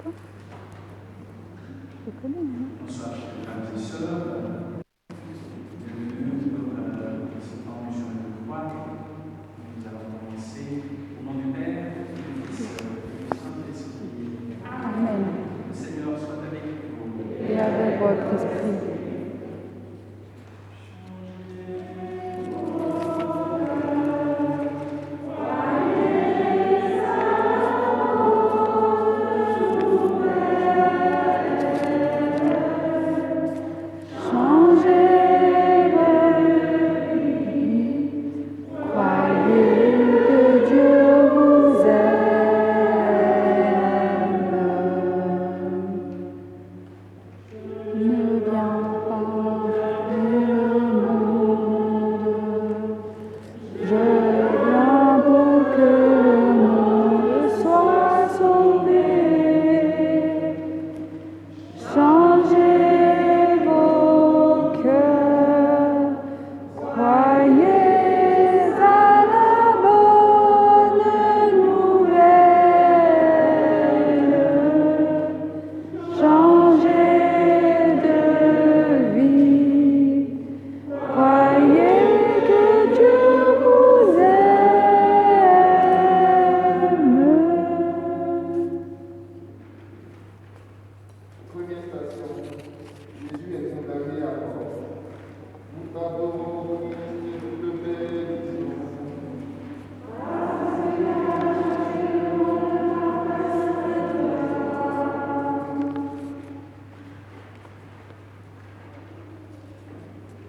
quoi? Je connais, non? Bonsoir, chers frères et sœurs. Bienvenue ce temps du chemin de croix. Nous allons commencer au nom du Père, du Fils et du Saint-Esprit. Amen. Le Seigneur soit avec vous. Et avec votre esprit.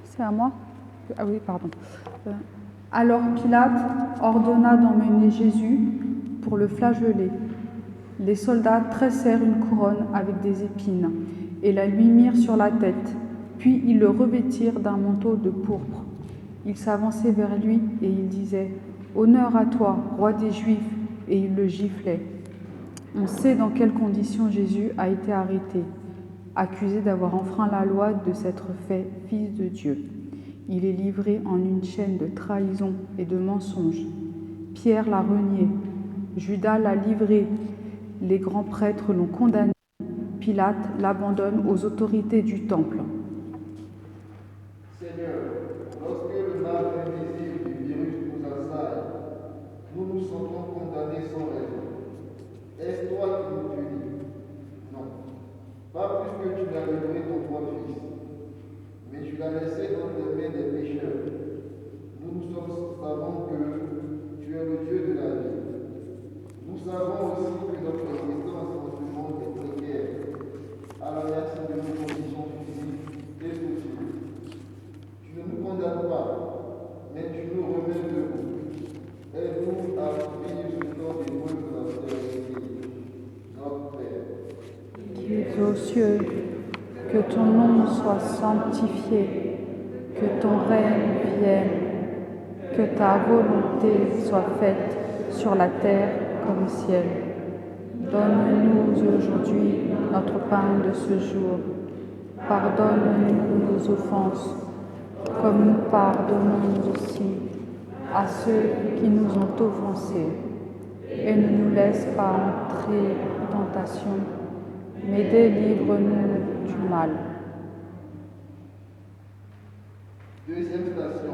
C'est à moi? Ah oui, pardon. Alors Pilate ordonna d'emmener Jésus pour le flageoler. Les soldats tressèrent une couronne avec des épines et la lui mirent sur la tête, puis ils le revêtirent d'un manteau de pourpre. Ils s'avançaient vers lui et ils disaient « Honneur à toi, roi des Juifs !» et ils le giflaient. On sait dans quelles conditions Jésus a été arrêté, accusé d'avoir enfreint la loi de s'être fait fils de Dieu. Il est livré en une chaîne de trahison et de mensonges. Pierre l'a renié, Judas l'a livré, les grands prêtres l'ont condamné, Pilate l'abandonne aux autorités du temple. Seigneur, lorsque le mal invisible du virus nous assaille, nous nous sentons condamnés sans raison. Est-ce toi qui nous punis? Non, pas plus que tu l'as livré ton propre fils, mais tu l'as laissé dans les mains des pécheurs. Nous savons que tu es le Dieu de la vie. Nous savons aussi que notre existence dans ce monde est précaire, à la merci de nos conditions physiques et sociales. Tu ne nous condamnes pas, mais tu nous remets debout. Aide-nous à vivre ce temps d'épreuve de la sérénité. Notre Père, Qui es aux cieux, que ton nom soit sanctifié, que ton règne vienne, que ta volonté soit faite sur la terre comme au ciel. Donne-nous aujourd'hui notre pain de ce jour. Pardonne-nous nos offenses, comme nous pardonnons aussi à ceux qui nous ont offensés. Et ne nous laisse pas entrer en tentation, mais délivre-nous du mal. deuxième station.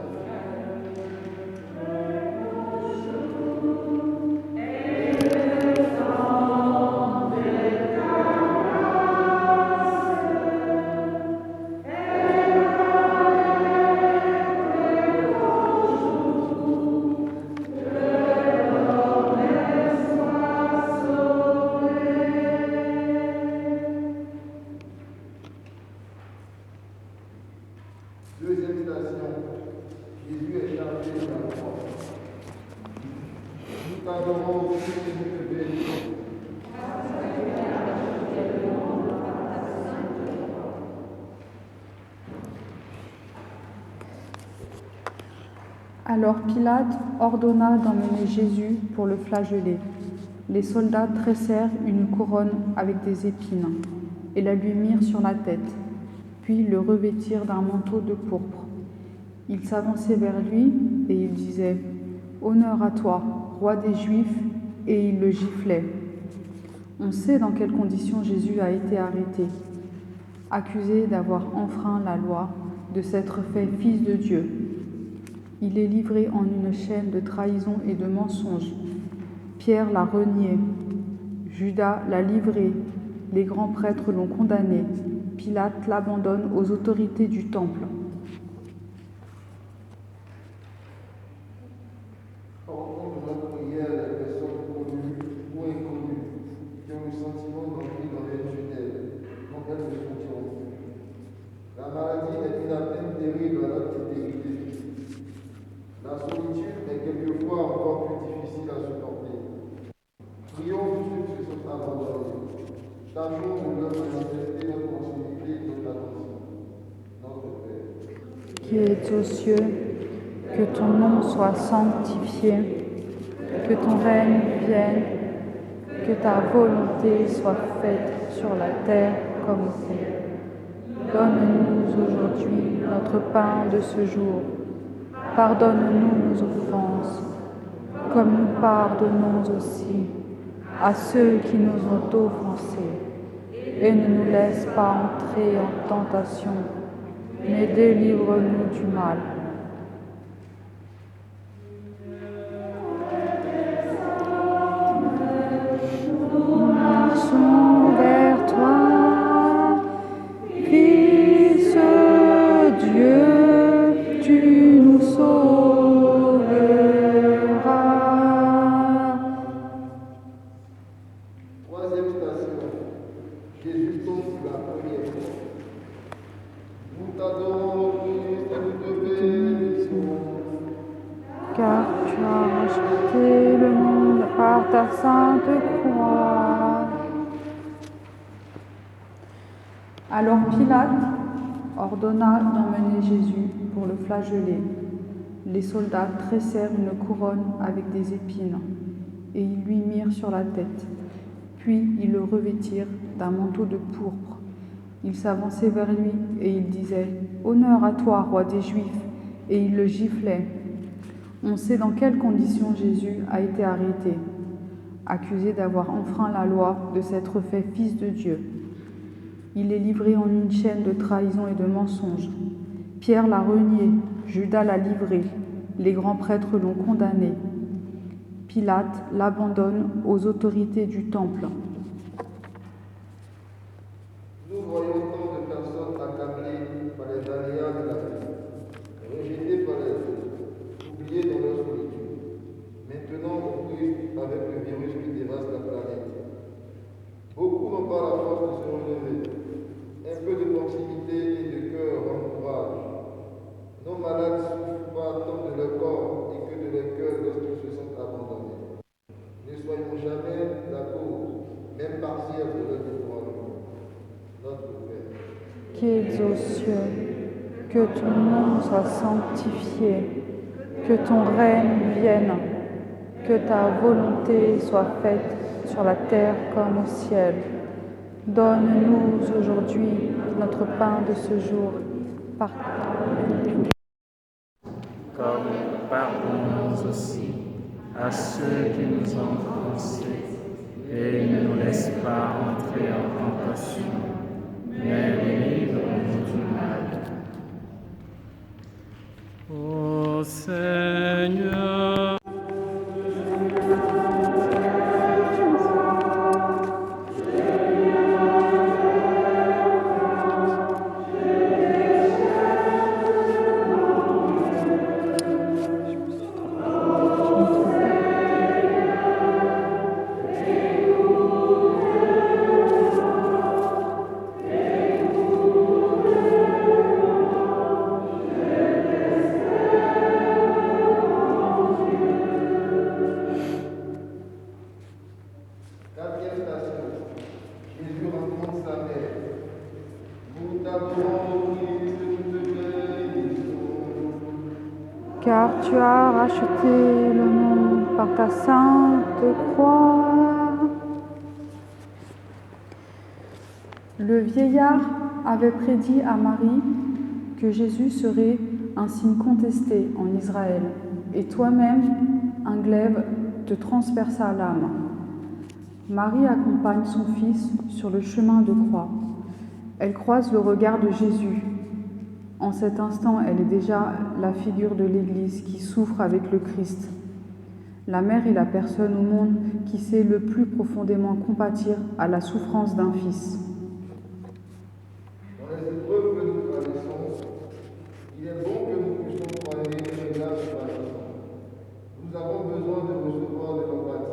Deuxième station, Jésus est chargé de la croix. Nous t'adorons, Dieu, et nous te bénissons. Alors Pilate ordonna d'emmener Jésus pour le flageoler. Les soldats tressèrent une couronne avec des épines et la lui mirent sur la tête, puis le revêtirent d'un manteau de pourpre. Ils s'avançaient vers lui et ils disaient « Honneur à toi, roi des Juifs !» et ils le giflaient. On sait dans quelles conditions Jésus a été arrêté, accusé d'avoir enfreint la loi, de s'être fait fils de Dieu. Il est livré en une chaîne de trahison et de mensonge. Pierre l'a renié, Judas l'a livré, les grands prêtres l'ont condamné, Pilate l'abandonne aux autorités du temple. Hors de notre prière, les personnes connues ou inconnues qui ont le sentiment d'entrer dans les tunnels, dont elles ne sortiront plus. La maladie est une atteinte terrible à notre intégrité physique. La solitude est quelquefois encore plus difficile à supporter. Prions pour ceux qui se sont abandonnés. Tâchons de leur manifester notre proximité et notre attention. Notre Père, Qui es aux cieux, que ton nom soit sanctifié, que ton règne vienne, que ta volonté soit faite sur la terre comme au ciel. Donne-nous aujourd'hui notre pain de ce jour. Pardonne-nous nos offenses, comme nous pardonnons aussi à ceux qui nous ont offensés. Et ne nous laisse pas entrer en tentation, mais délivre-nous du mal. Nous marchons vers toi, Fils Dieu, tu nous sauveras. troisième station. Jésus tombe pour la première fois. Nous t'adorons, Christ, et nous te bénissons. Car tu as racheté le monde par ta sainte croix. Alors Pilate ordonna d'emmener Jésus pour le flageller. Les soldats tressèrent une couronne avec des épines et ils lui mirent sur la tête. Puis ils le revêtirent d'un manteau de pourpre. Ils s'avançaient vers lui et ils disaient « Honneur à toi, roi des Juifs !» et ils le giflaient. On sait dans quelles conditions Jésus a été arrêté, accusé d'avoir enfreint la loi, de s'être fait fils de Dieu. Il est livré en une chaîne de trahison et de mensonge. Pierre l'a renié, Judas l'a livré, les grands prêtres l'ont condamné. Pilate l'abandonne aux autorités du temple. Nous voyons tant de personnes accablées par les aléas de la vie, rejetées par les autres, oubliées dans leur solitude. Maintenant, on prie avec le virus qui dévaste la planète. Beaucoup n'ont pas la force de se relever. Un peu de proximité et de cœur encourage. Nos malades souffrent pas tant de leur corps et que de leur cœur lorsqu'ils se sentent abandonnés. Ne soyons jamais la cause, même partielle, de leur découragement. Notre Père, Qui es aux cieux, que ton nom soit sanctifié, que ton règne vienne, que ta volonté soit faite sur la terre comme au ciel. Donne-nous aujourd'hui notre pain de ce jour. comme nous pardonnons aussi à ceux qui nous ont offensés, et ne nous laisse pas entrer en tentation, mais délivre-nous du mal. Ô Seigneur, quatrième station. Jésus rencontre sa mère. Nous t'adorons, Christ, nous te bénissons. Car tu as racheté le monde par ta sainte croix. Le vieillard avait prédit à Marie que Jésus serait un signe contesté en Israël, et toi-même, un glaive te transperça l'âme. Marie accompagne son fils sur le chemin de croix. Elle croise le regard de Jésus. En cet instant, elle est déjà la figure de l'Église qui souffre avec le Christ. La mère est la personne au monde qui sait le plus profondément compatir à la souffrance d'un fils. Dans les épreuves que nous traversons, il est bon que nous puissions prendre une large compassion. Nous avons besoin de recevoir de l'empathie.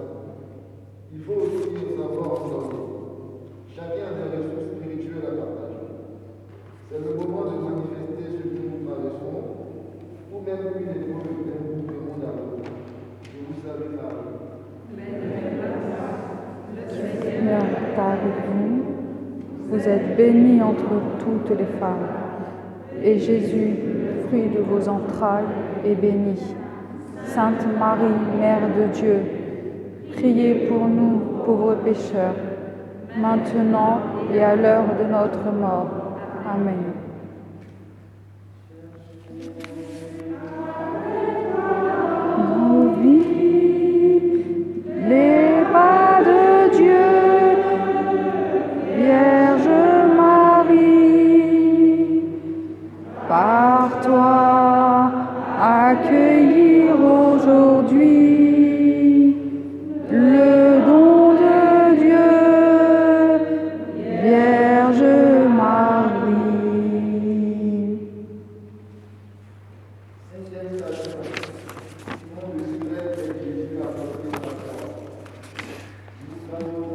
Il faut aussi savoir en donner. Chacun a des ressources spirituelles à partager. C'est le moment de manifester ce que nous traversons, ou même une épreuve d'un bout de monde à l'autre. Et vous savez parler. Seigneur est avec vous. Vous êtes bénie entre toutes les femmes. Et Jésus, fruit de vos entrailles, est béni. Sainte Marie, Mère de Dieu, priez pour nous, pauvres pécheurs, maintenant et à l'heure de notre mort. Amen. Nos vies, les pas de Dieu, Vierge Marie, par toi accueillir aujourd'hui le don de Dieu, Vierge Marie. Cinquième station. Simon de Cyrène et Jésus a porté sa croix. Nous savons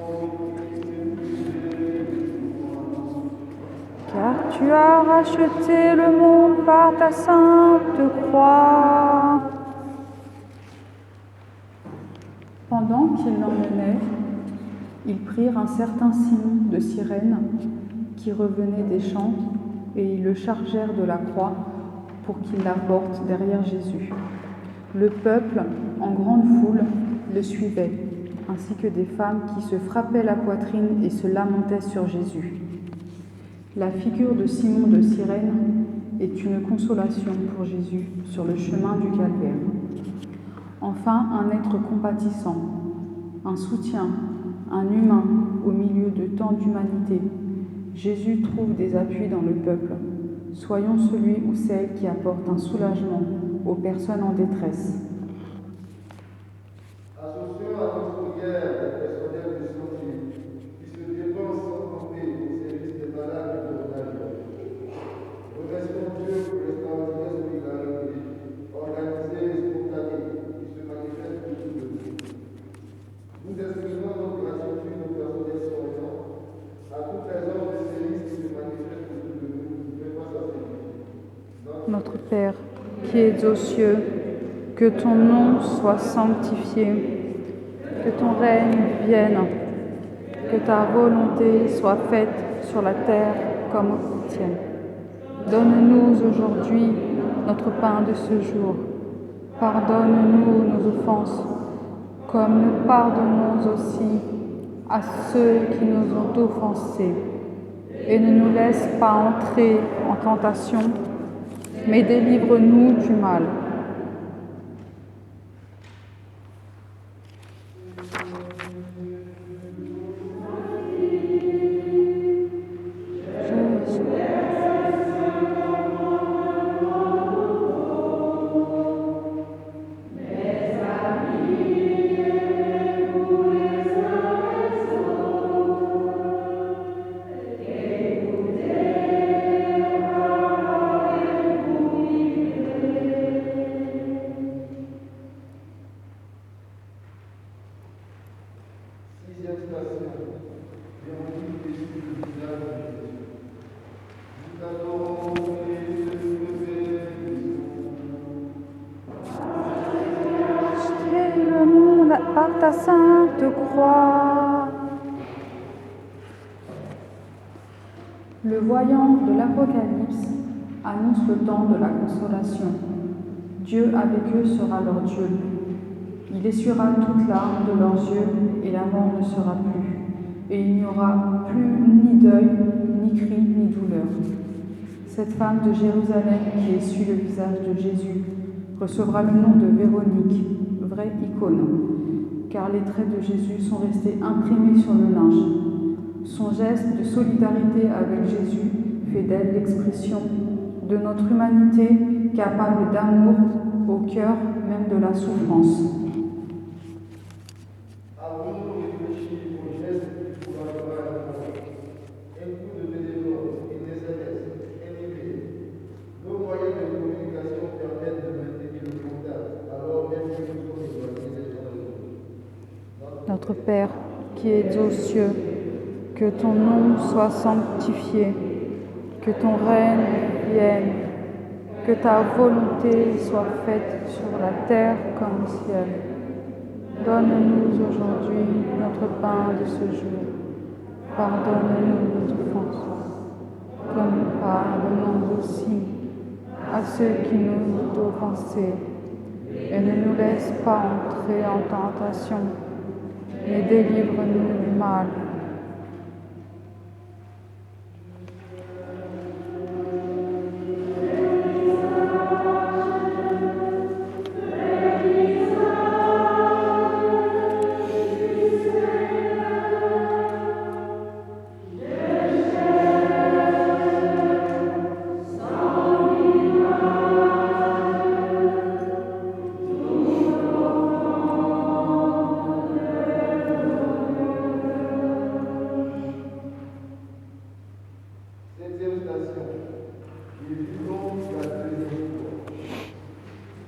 Car tu as racheté le monde par ta sainte croix. Pendant qu'ils l'emmenaient, ils prirent un certain Simon de Cyrène qui revenait des champs et ils le chargèrent de la croix pour qu'il la porte derrière Jésus. Le peuple, en grande foule, le suivait, ainsi que des femmes qui se frappaient la poitrine et se lamentaient sur Jésus. La figure de Simon de Cyrène est une consolation pour Jésus sur le chemin du calvaire. Enfin, un être compatissant, un soutien, un humain au milieu de tant d'humanité. Jésus trouve des appuis dans le peuple. Soyons celui ou celle qui apporte un soulagement aux personnes en détresse. Associons à notre prière les personnels de santé qui se dépensent sans compter au service des malades et de l'hôpital. Remercions Dieu pour l'extraordinaire solidarité organisée et spontanée qui se manifeste autour de nous. Nous exprimons notre gratitude aux personnels soignants, à toutes les ordres de service qui se manifestent autour de nous, face à ces vies. Notre Père, qui es aux cieux, que ton nom soit sanctifié, que ton règne vienne, que ta volonté soit faite sur la terre comme au ciel. Donne-nous aujourd'hui notre pain de ce jour. Pardonne-nous nos offenses, comme nous pardonnons aussi à ceux qui nous ont offensés. Et ne nous laisse pas entrer en tentation, mais délivre-nous du mal. Sixième station. Véronique Jésus, le visage de Jésus. Nous t'adorons, Christ, le Racheter le monde par ta sainte croix. Le voyant de l'Apocalypse annonce le temps de la consolation. Dieu avec eux sera leur Dieu. Il essuiera toute larme de leurs yeux et la mort ne sera plus. Et il n'y aura plus ni deuil, ni cri, ni douleur. Cette femme de Jérusalem qui essuie le visage de Jésus recevra le nom de Véronique, vraie icône, car les traits de Jésus sont restés imprimés sur le linge. Son geste de solidarité avec Jésus fait d'elle l'expression de notre humanité capable d'amour au cœur même de la souffrance. Avons-nous réfléchi au geste qui pourra faire un coup de téléphone, une SMS, un email? Nos moyens de communication permettent de maintenir le contact, alors même que nous sommes éloignés les uns des autres. Notre Père, qui es aux cieux, que ton nom soit sanctifié, que ton règne vienne, que ta volonté soit faite sur la terre comme au ciel. Donne-nous aujourd'hui notre pain de ce jour. Pardonne-nous nos offenses, comme nous pardonnons aussi à ceux qui nous ont offensés. Et ne nous laisse pas entrer en tentation, mais délivre-nous du mal. Septième station. Jésus tombe la deuxième fois.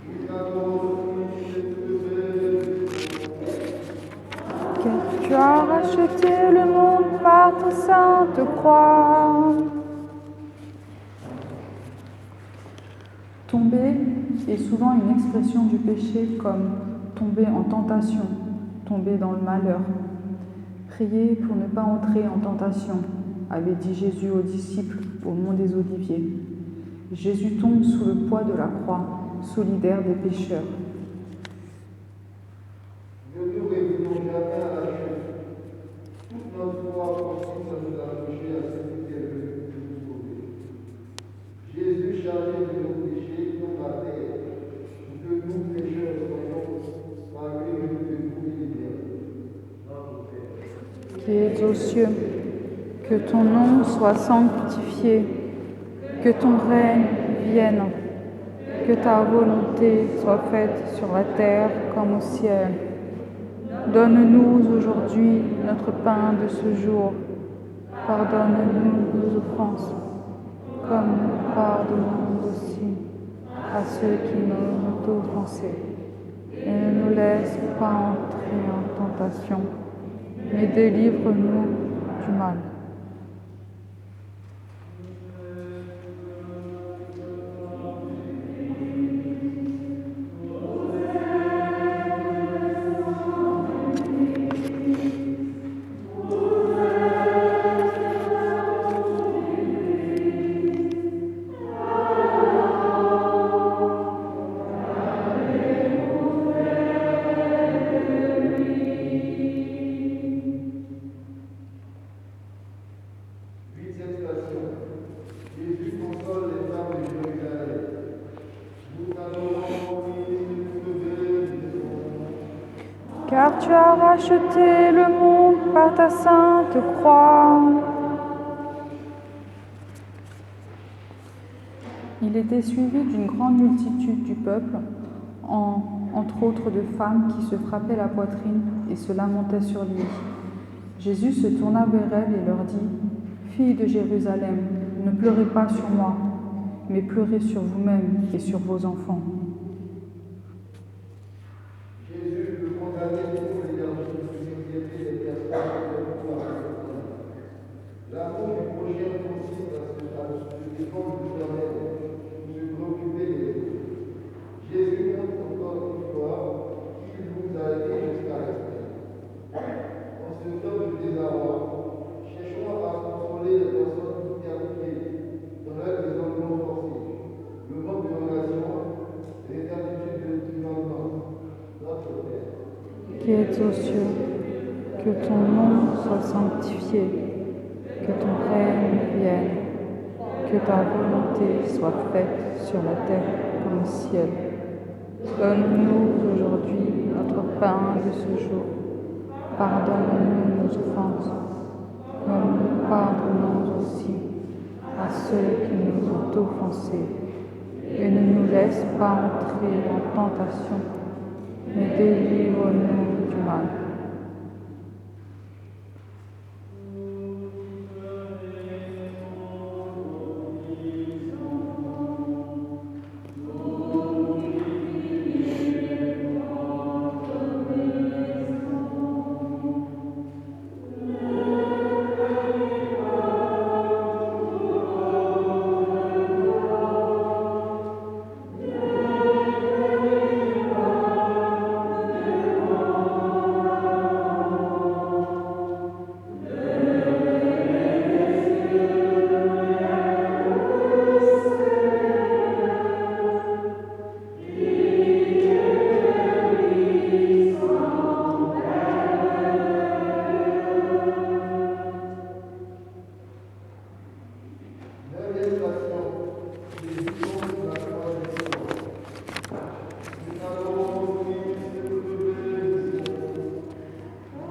Nous avons Car tu as racheté le monde par ta sainte croix. Tomber est souvent une expression du péché comme tomber en tentation, tomber dans le malheur. Priez pour ne pas entrer en tentation, avait dit Jésus aux disciples au mont des Oliviers. Jésus tombe sous le poids de la croix, solidaire des pécheurs. Ne nous réveillons jamais à la chute. Toute notre foi consiste à nous approcher à celui qui est venu nous sauver. Jésus, chargé de nos péchés, tombe à terre, pour que nous, pécheurs, soyons par lui venus de nous libérer. Notre Père, Qui es aux cieux, que ton nom soit sanctifié, que ton règne vienne, que ta volonté soit faite sur la terre comme au ciel. Donne-nous aujourd'hui notre pain de ce jour. Pardonne-nous nos offenses, comme nous pardonnons aussi à ceux qui nous ont offensés. Et ne nous laisse pas entrer en tentation, mais délivre-nous du mal. huitième station. Jésus console les femmes de Jérusalem. Nous t'adorons, nous te bénissons. Car tu as racheté le monde par ta sainte croix. Il était suivi d'une grande multitude du peuple, entre autres de femmes qui se frappaient la poitrine et se lamentaient sur lui. Jésus se tourna vers elles et leur dit : « Filles de Jérusalem, ne pleurez pas sur moi, mais pleurez sur vous-mêmes et sur vos enfants. » Jésus, le condamné pour l'énergie de sécurité des personnes de pouvoir. L'amour du prochain consiste à se défendre du charnel, pour se préoccuper des autres. Jésus montre encore une fois qu'il nous a aidés jusqu'à l'extrême. En ce temps de désarroi, cherchons à consoler les personnes perturbées dans leur isolement forcé, le manque de relations, l'incertitude du lendemain. Notre Père, Qui es aux cieux, que ton nom soit sanctifié, que ton règne vienne, que ta volonté soit faite sur la terre comme au ciel. Donne-nous aujourd'hui notre pain de ce jour. Pardonne-nous nos offenses, comme nous pardonnons aussi à ceux qui nous ont offensés. Et ne nous laisse pas entrer en tentation, mais délivre-nous du mal.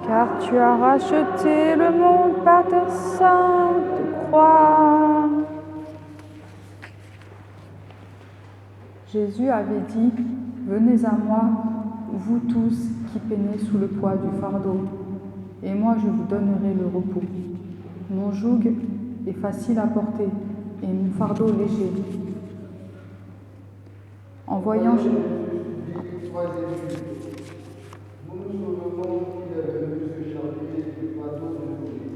Car tu as racheté le monde par ta sainte croix. Jésus avait dit, « Venez à moi, vous tous qui peinez sous le poids du fardeau, et moi je vous donnerai le repos. Mon joug est facile à porter, et mon fardeau léger. » En voyant Nous nous souvenons qu'il est venu se charger du fardeau de l'Église.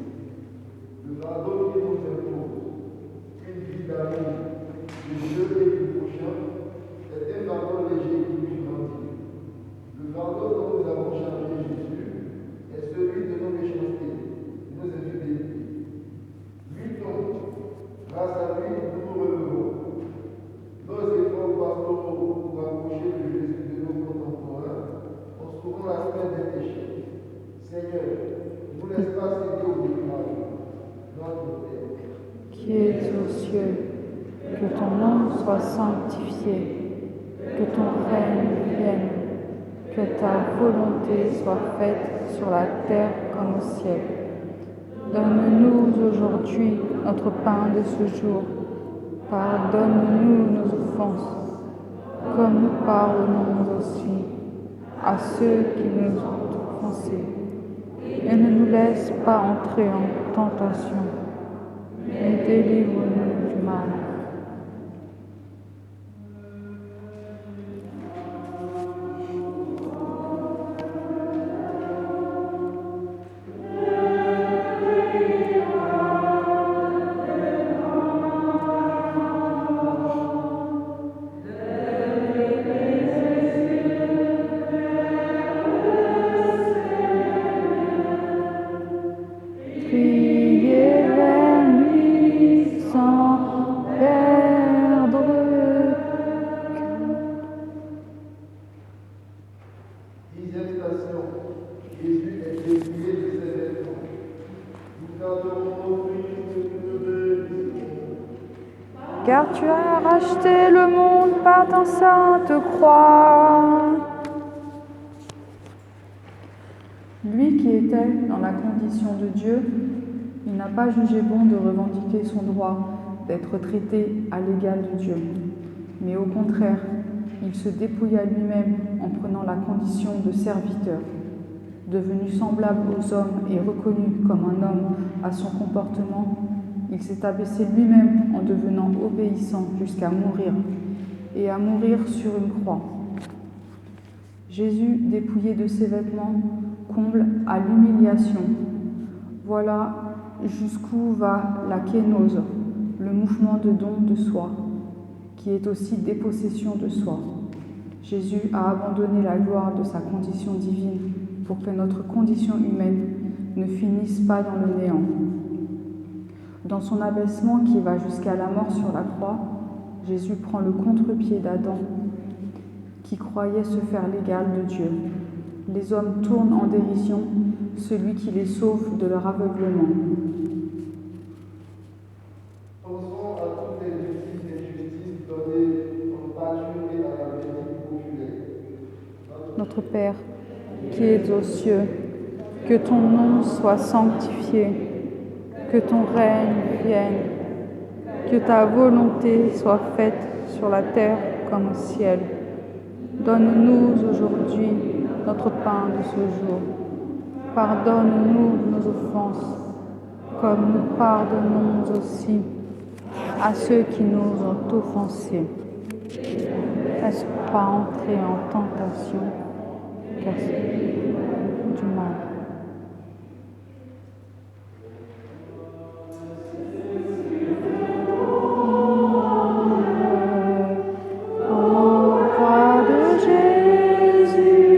Le fardeau qui nous impose une vie d'amour, du Dieu et du prochain, est un fardeau léger qui nous grandit. Le fardeau dont nous avons chargé Jésus est celui de nos méchancetés, de nos infidélités. Lui donc, grâce à lui, nous nous relevons. Nos efforts pastoraux pour approcher de Jésus de nos contemporains ont souvent l'aspect d'un péché. Seigneur, ne nous laisse pas céder au découragement. Notre Père, qui es aux cieux, que ton nom soit sanctifié, que ton règne vienne, que ta volonté soit faite sur la terre comme au ciel. Donne-nous aujourd'hui notre pain de ce jour. Pardonne-nous nos offenses, comme nous pardonnons aussi à ceux qui nous ont offensés. Et ne nous laisse pas entrer en tentation, mais délivre-nous du mal. Priez vers lui sans perdre dixième station, Jésus est dépouillé de ses vêtements. Nous adorons Christ que nous bénissons. car tu as racheté le monde par ta sainte croix. Lui qui était dans la condition de Dieu, il n'a pas jugé bon de revendiquer son droit d'être traité à l'égal de Dieu. Mais au contraire, il se dépouilla lui-même en prenant la condition de serviteur. Devenu semblable aux hommes et reconnu comme un homme à son comportement, il s'est abaissé lui-même en devenant obéissant jusqu'à mourir, et à mourir sur une croix. Jésus, dépouillé de ses vêtements, comble à l'humiliation. Voilà jusqu'où va la kénose, le mouvement de don de soi, qui est aussi dépossession de soi. Jésus a abandonné la gloire de sa condition divine pour que notre condition humaine ne finisse pas dans le néant. Dans son abaissement qui va jusqu'à la mort sur la croix, Jésus prend le contre-pied d'Adam, qui croyait se faire l'égal de Dieu. Les hommes tournent en dérision celui qui les sauve de leur aveuglement. Pensons à toutes les victimes d'injustice données en pâture et à la vertu populaire. Notre Père, qui es aux cieux, que ton nom soit sanctifié, que ton règne vienne, que ta volonté soit faite sur la terre comme au ciel. Donne-nous aujourd'hui notre pain de ce jour. Pardonne-nous nos offenses, comme nous pardonnons aussi à ceux qui nous ont offensés. Laisse pas entrer en tentation, car c'est du mal. Ô croix de Jésus-Christ,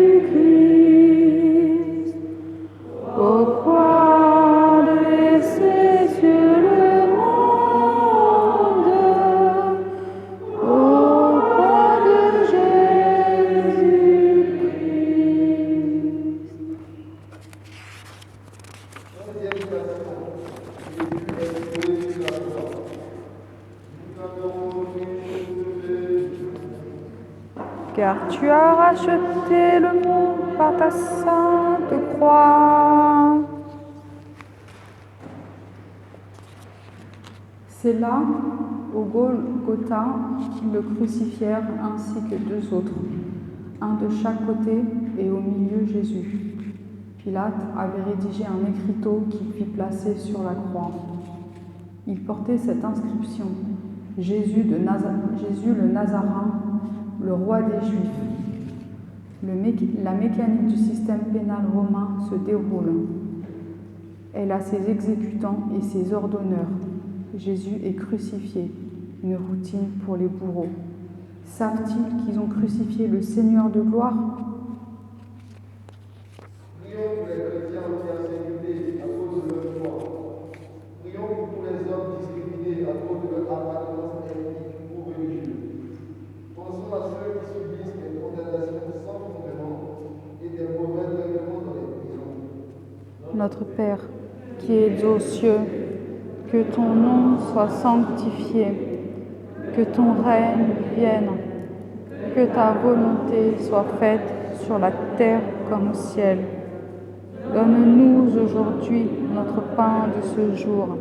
ô croix dressée sur le monde, ô croix de Jésus-Christ. Troisième version. Jésus est posé sur la croix. Nous adorons Jésus. Car tu as racheté le monde par ta sainte croix. C'est là, au Golgotha, qu'ils le crucifièrent ainsi que deux autres, un de chaque côté et au milieu Jésus. Pilate avait rédigé un écriteau qu'il fit placer sur la croix. Il portait cette inscription: Jésus le Nazaréen, le roi des Juifs. La mécanique du système pénal romain se déroule. Elle a ses exécutants et ses ordonneurs. Jésus est crucifié, une routine pour les bourreaux. Savent-ils qu'ils ont crucifié le Seigneur de gloire? Prions pour les chrétiens en persécutés à cause de leur foi. Prions pour tous les hommes discriminés à cause de leur appartenance ethnique ou religieuse. Pensons à ceux qui subissent des condamnations sans fondement et des mauvais règlements dans les prisons. Notre Père, qui es aux cieux, que ton nom soit sanctifié, que ton règne vienne, que ta volonté soit faite sur la terre comme au ciel. Donne-nous aujourd'hui notre pain de ce jour.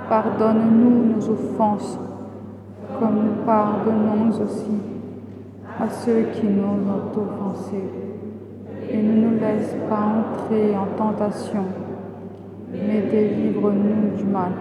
Pardonne-nous nos offenses, comme nous pardonnons aussi à ceux qui nous ont offensés. Et ne nous laisse pas entrer en tentation, mais délivre-nous du mal.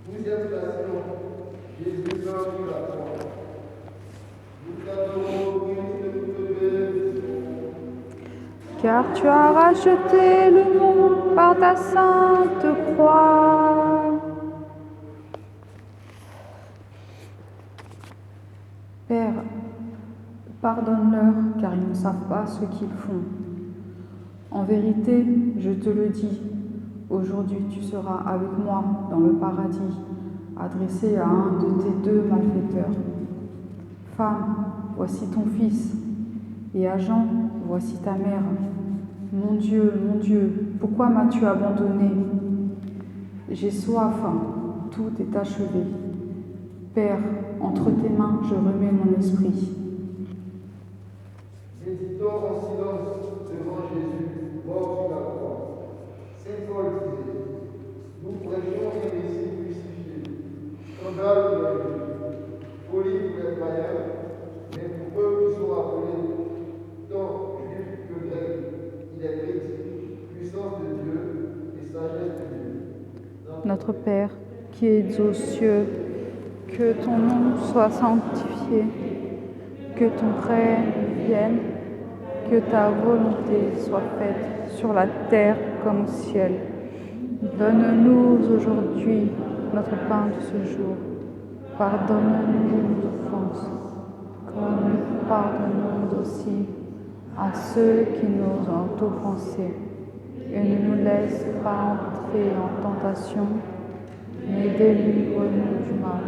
Deuxième station, Jésus meurt sur la croix. Nous t'adorons, Christ de Car tu as racheté le monde par ta sainte croix. Père, pardonne-leur, car ils ne savent pas ce qu'ils font. En vérité, je te le dis, aujourd'hui tu seras avec moi dans le paradis, adressé à un de tes deux malfaiteurs. Femme, voici ton fils, et à Jean, voici ta mère. Mon Dieu, pourquoi m'as-tu abandonné? J'ai soif, tout est achevé. Père, entre tes mains, je remets mon esprit. Méditons en silence devant Jésus, mort sur la croix. Saint Paul disait: nous prêchons un Messie crucifié, scandale pour les Juifs, folie pour les païens, mais pour eux qui sont appelés tant juifs que grecs, il est critique, puissance de Dieu et sagesse de Dieu. Notre Père, qui es aux cieux, que ton nom soit sanctifié, que ton règne vienne, que ta volonté soit faite sur la terre comme au ciel. Donne-nous aujourd'hui notre pain de ce jour. Pardonne-nous nos offenses, comme nous pardonnons aussi à ceux qui nous ont offensés. Et ne nous laisse pas entrer en tentation, mais délivre-nous du mal.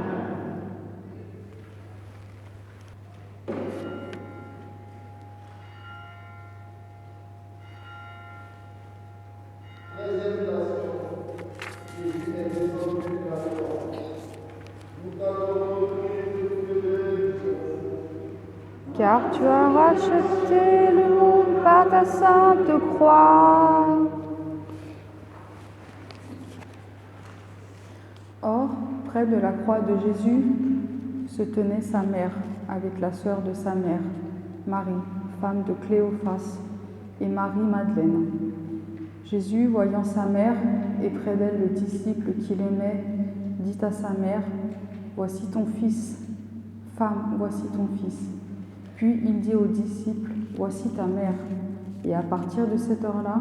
Car tu as racheté le monde par ta sainte croix. Or, près de la croix de Jésus, se tenait sa mère avec la sœur de sa mère, Marie, femme de Cléophas, et Marie-Madeleine. Jésus, voyant sa mère et près d'elle le disciple qu'il aimait, dit à sa mère, « Voici ton fils. Femme, voici ton fils. » Puis il dit au disciple, « Voici ta mère. » Et à partir de cette heure-là,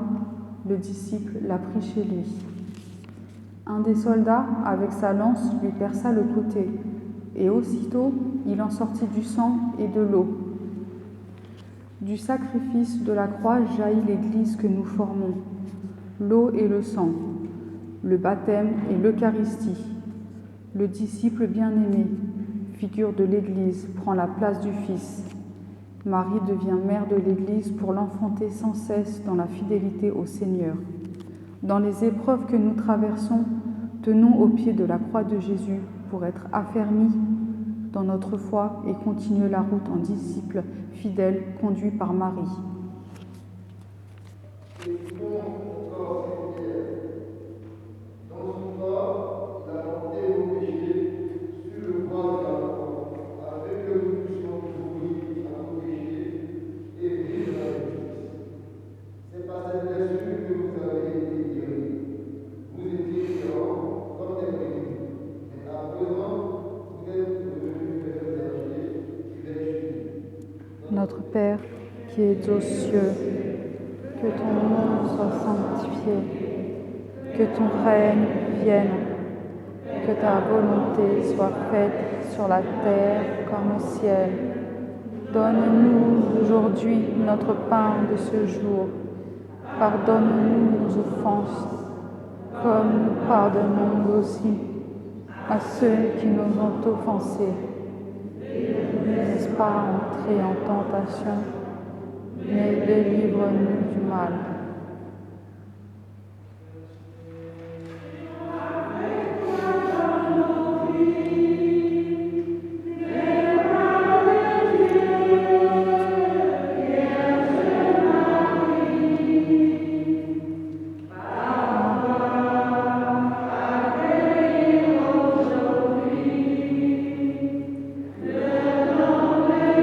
le disciple l'a pris chez lui. Un des soldats, avec sa lance, lui perça le côté, et aussitôt il en sortit du sang et de l'eau. Du sacrifice de la croix jaillit l'Église que nous formons, l'eau et le sang, le baptême et l'Eucharistie. Le disciple bien-aimé, figure de l'Église, prend la place du Fils. Marie devient mère de l'Église pour l'enfanter sans cesse dans la fidélité au Seigneur. Dans les épreuves que nous traversons, tenons au pied de la croix de Jésus pour être affermis dans notre foi et continuer la route en disciples fidèles conduits par Marie. Notre Père, qui es aux cieux, que ton nom soit sanctifié, que ton règne vienne, que ta volonté soit faite sur la terre comme au ciel. Donne-nous aujourd'hui notre pain de ce jour. Pardonne-nous nos offenses, comme nous pardonnons aussi à ceux qui nous ont offensés. Ne laisse pas entrer en tentation, mais délivre-nous du mal.